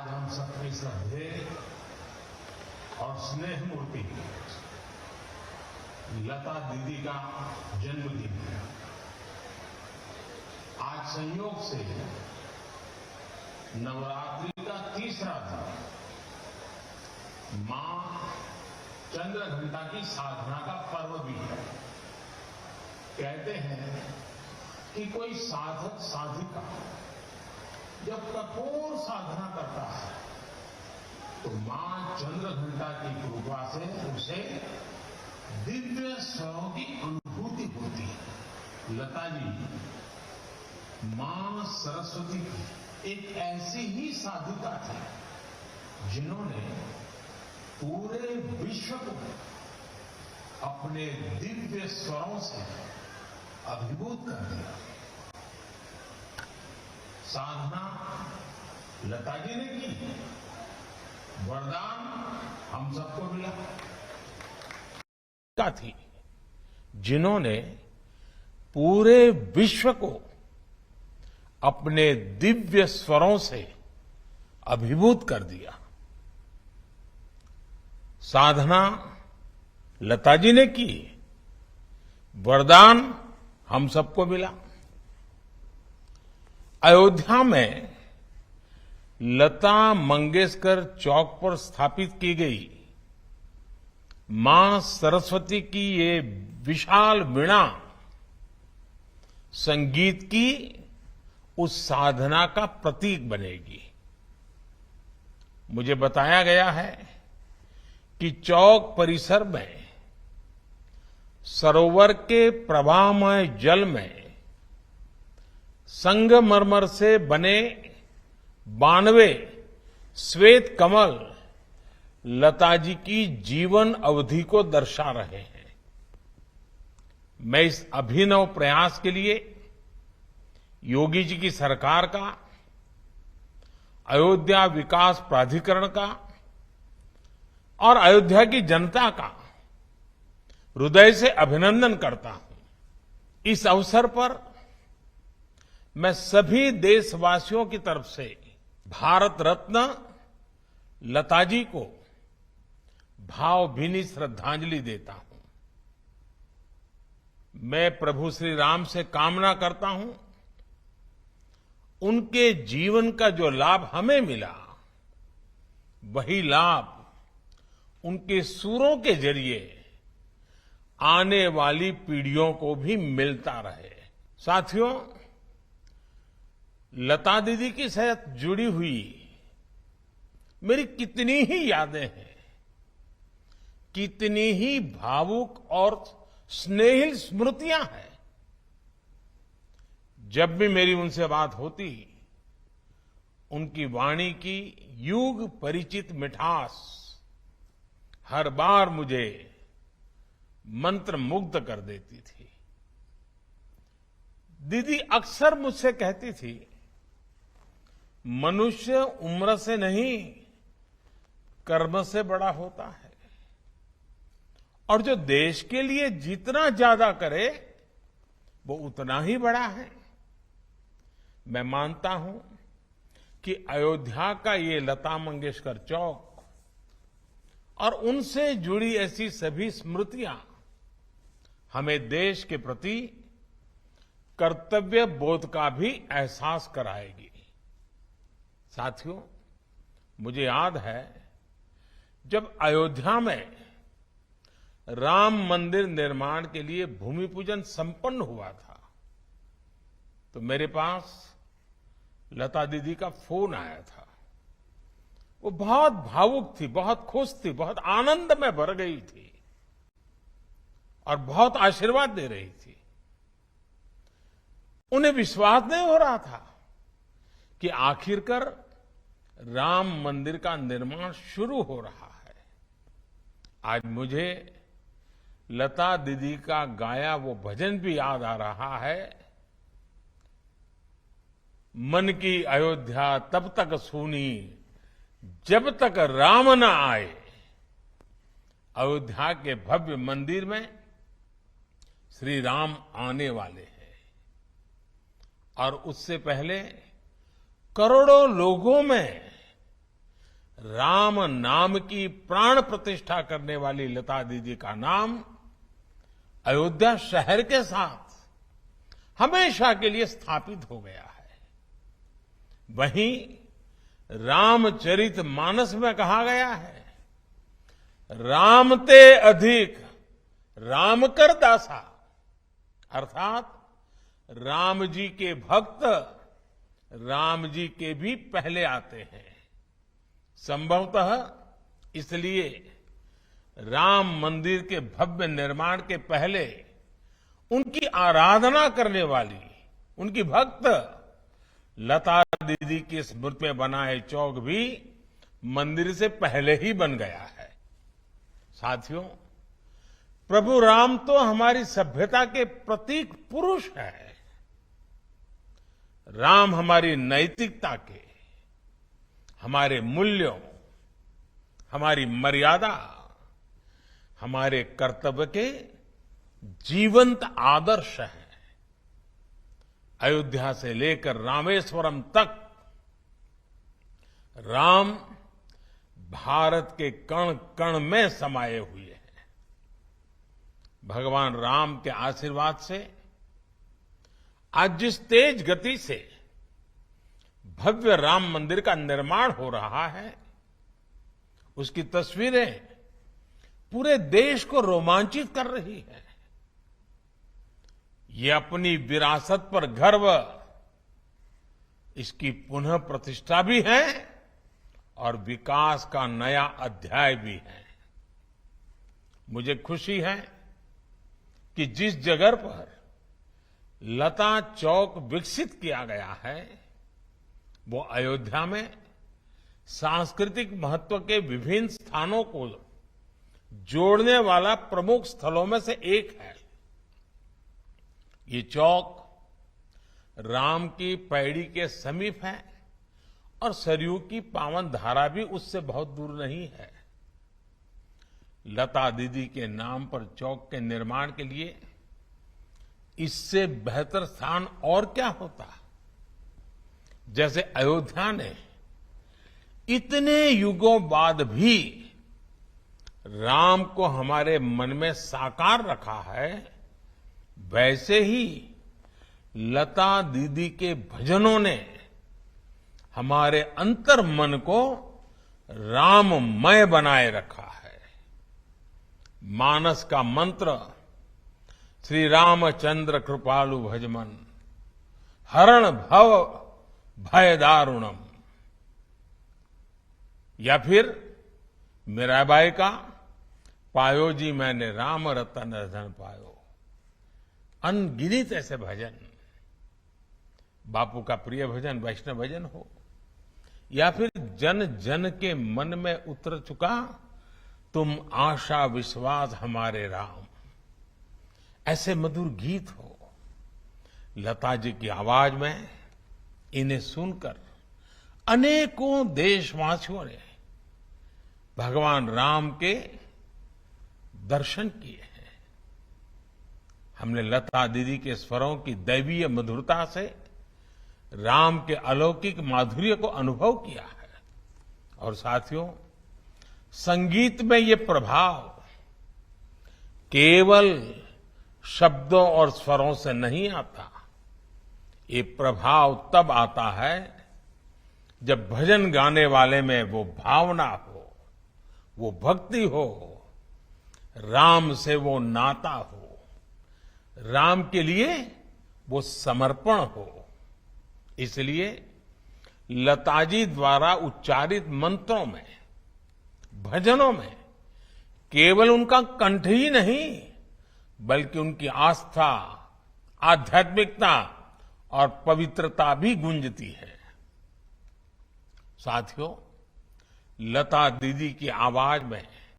आज हम सबके श्रद्धेय और स्नेह मूर्ति लता दीदी का जन्मदिन है। आज संयोग से नवरात्रि का तीसरा दिन मां चंद्रघंटा की साधना का पर्व भी है। कहते हैं कि कोई साधक साधिका जब कठोर साधना करता है तो मां चंद्रघंटा की कृपा से उसे दिव्य स्वरों की अनुभूति होती है। लता जी मां सरस्वती की एक ऐसी ही साधिका थी जिन्होंने पूरे विश्व को अपने दिव्य स्वरों से अभिभूत कर दिया। साधना लता जी ने की, वरदान हम सबको मिला। का थी जिन्होंने पूरे विश्व को अपने दिव्य स्वरों से अभिभूत कर दिया। साधना लता जी ने की, वरदान हम सबको मिला। अयोध्या में लता मंगेशकर चौक पर स्थापित की गई मां सरस्वती की ये विशाल वीणा संगीत की उस साधना का प्रतीक बनेगी। मुझे बताया गया है कि चौक परिसर में सरोवर के प्रवाहमय जल में संगमरमर से बने 92 श्वेत कमल लता जी की जीवन अवधि को दर्शा रहे हैं। मैं इस अभिनव प्रयास के लिए योगी जी की सरकार का, अयोध्या विकास प्राधिकरण का और अयोध्या की जनता का हृदय से अभिनंदन करता हूं। इस अवसर पर मैं सभी देशवासियों की तरफ से भारत रत्न लता जी को भावभीनी श्रद्धांजलि देता हूं। मैं प्रभु श्री राम से कामना करता हूं उनके जीवन का जो लाभ हमें मिला वही लाभ उनके सूरों के जरिए आने वाली पीढ़ियों को भी मिलता रहे। साथियों, लता दीदी के साथ जुड़ी हुई मेरी कितनी ही यादें हैं, कितनी ही भावुक और स्नेहिल स्मृतियां हैं। जब भी मेरी उनसे बात होती, उनकी वाणी की युग परिचित मिठास हर बार मुझे मंत्रमुग्ध कर देती थी। दीदी अक्सर मुझसे कहती थी, मनुष्य उम्र से नहीं कर्म से बड़ा होता है और जो देश के लिए जितना ज्यादा करे वो उतना ही बड़ा है। मैं मानता हूं कि अयोध्या का ये लता मंगेशकर चौक और उनसे जुड़ी ऐसी सभी स्मृतियां हमें देश के प्रति कर्तव्य बोध का भी एहसास कराएगी। साथियों, मुझे याद है जब अयोध्या में राम मंदिर निर्माण के लिए भूमि पूजन संपन्न हुआ था तो मेरे पास लता दीदी का फोन आया था। वो बहुत भावुक थी, बहुत खुश थी, बहुत आनंद में भर गई थी और बहुत आशीर्वाद दे रही थी। उन्हें विश्वास नहीं हो रहा था कि आखिरकार राम मंदिर का निर्माण शुरू हो रहा है। आज मुझे लता दीदी का गाया वो भजन भी याद आ रहा है, मन की अयोध्या तब तक सूनी जब तक राम न आए। अयोध्या के भव्य मंदिर में श्री राम आने वाले हैं और उससे पहले करोड़ों लोगों में राम नाम की प्राण प्रतिष्ठा करने वाली लता दीदी का नाम अयोध्या शहर के साथ हमेशा के लिए स्थापित हो गया है। वहीं रामचरित मानस में कहा गया है, राम ते अधिक राम कर दासा, अर्थात राम जी के भक्त राम जी के भी पहले आते हैं। संभवतः इसलिए राम मंदिर के भव्य निर्माण के पहले उनकी आराधना करने वाली उनकी भक्त लता दीदी की स्मृति में बना है चौक भी मंदिर से पहले ही बन गया है। साथियों, प्रभु राम तो हमारी सभ्यता के प्रतीक पुरुष है। राम हमारी नैतिकता के, हमारे मूल्यों, हमारी मर्यादा, हमारे कर्तव्य के जीवंत आदर्श हैं। अयोध्या से लेकर रामेश्वरम तक राम भारत के कण कण में समाये हुए हैं। भगवान राम के आशीर्वाद से आज जिस तेज गति से भव्य राम मंदिर का निर्माण हो रहा है, उसकी तस्वीरें पूरे देश को रोमांचित कर रही है। ये अपनी विरासत पर गर्व, इसकी पुनः प्रतिष्ठा भी है और विकास का नया अध्याय भी है। मुझे खुशी है कि जिस जगह पर लता चौक विकसित किया गया है, वो अयोध्या में सांस्कृतिक महत्व के विभिन्न स्थानों को जोड़ने वाला प्रमुख स्थलों में से एक है। ये चौक राम की पैड़ी के समीप है और सरयू की पावन धारा भी उससे बहुत दूर नहीं है। लता दीदी के नाम पर चौक के निर्माण के लिए इससे बेहतर स्थान और क्या होता। जैसे अयोध्या ने इतने युगों बाद भी राम को हमारे मन में साकार रखा है, वैसे ही लता दीदी के भजनों ने हमारे अंतर मन को राममय बनाए रखा है। मानस का मंत्र श्री रामचंद्र कृपालु भजमन हरण भव भय दारुणम, या फिर मीराबाई का पायो जी मैंने राम रतन धन पायो। अनगिनत ऐसे भजन, बापू का प्रिय भजन वैष्णव भजन हो, या फिर जन जन के मन में उतर चुका तुम आशा विश्वास हमारे राम, ऐसे मधुर गीत हो। लता जी की आवाज में इन्हें सुनकर अनेकों देशवासियों ने भगवान राम के दर्शन किए हैं। हमने लता दीदी के स्वरों की दैवीय मधुरता से राम के अलौकिक माधुर्य को अनुभव किया है। और साथियों, संगीत में ये प्रभाव केवल शब्दों और स्वरों से नहीं आता। ये प्रभाव तब आता है जब भजन गाने वाले में वो भावना हो, वो भक्ति हो, राम से वो नाता हो, राम के लिए वो समर्पण हो। इसलिए लताजी द्वारा उच्चारित मंत्रों में, भजनों में केवल उनका कंठ ही नहीं, बल्कि उनकी आस्था, आध्यात्मिकता और पवित्रता भी गूंजती है। साथियों, लता दीदी की आवाज में